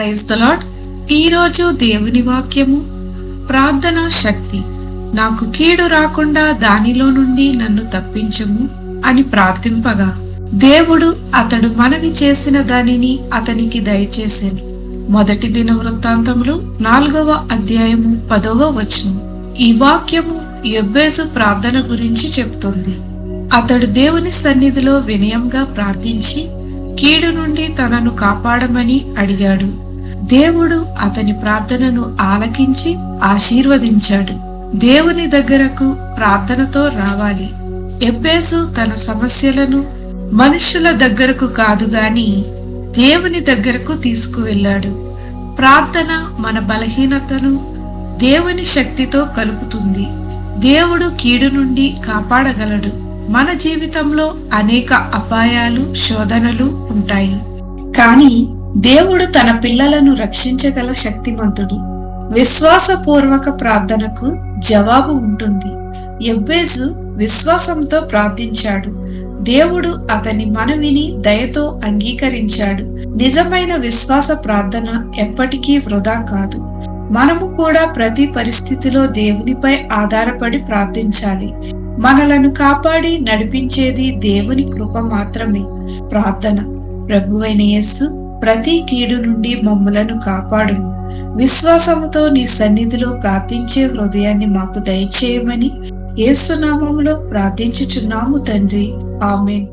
Praise the lord. ఈరోజు దేవుని వాక్యము, ప్రార్థనా శక్తి. నాకు కీడు రాకుండా దానిలో నుండి నన్ను తప్పించుము అని ప్రార్థింపగా దేవుడు అతడు మనవి చేసిన దానిని అతనికి దయచేసెను. మొదటి దినవృత్తాంతములు 4వ అధ్యాయము 10వ వచనం. ఈ వాక్యము యెబ్బేజు ప్రార్థన గురించి చెప్తుంది. అతడు దేవుని సన్నిధిలో వినయంగా ప్రార్థించి కీడు నుండి తనను కాపాడమని అడిగాడు. దేవుడు అతని ప్రార్థనను ఆలకించి ఆశీర్వదించాడు. దేవుని దగ్గరకు ప్రార్థనతో రావాలి. యెబ్బేజు తన సమస్యలను మనుషుల దగ్గరకు కాదు గాని దేవుని దగ్గరకు తీసుకువెళ్ళాడు. ప్రార్థన మన బలహీనతను దేవుని శక్తితో కలుపుతుంది. దేవుడు కీడు నుండి కాపాడగలడు. మన జీవితంలో అనేక అపాయాలు, శోధనలు ఉంటాయి. కానీ దేవుడు తన పిల్లలను రక్షించగల శక్తిమంతుడు. విశ్వాసపూర్వక ప్రార్థనకు జవాబు ఉంటుంది. యెబ్బేజు విశ్వాసంతో ప్రార్థించాడు. దేవుడు అతని మనవిని దయతో అంగీకరించాడు. నిజమైన విశ్వాస ప్రార్థన ఎప్పటికీ వృధా కాదు. మనము కూడా ప్రతి పరిస్థితిలో దేవునిపై ఆధారపడి ప్రార్థించాలి. మనలను కాపాడి నడిపించేది దేవుని కృప మాత్రమే. ప్రార్థన. ప్రభువైన యేసు, ప్రతి కీడు నుండి మమ్ములను కాపాడుము. విశ్వాసముతో నీ సన్నిధిలో ప్రార్థించే హృదయాన్ని మాకు దయచేయమని యేసు నామములో ప్రార్థించుచున్నాము తండ్రి. ఆమేన్.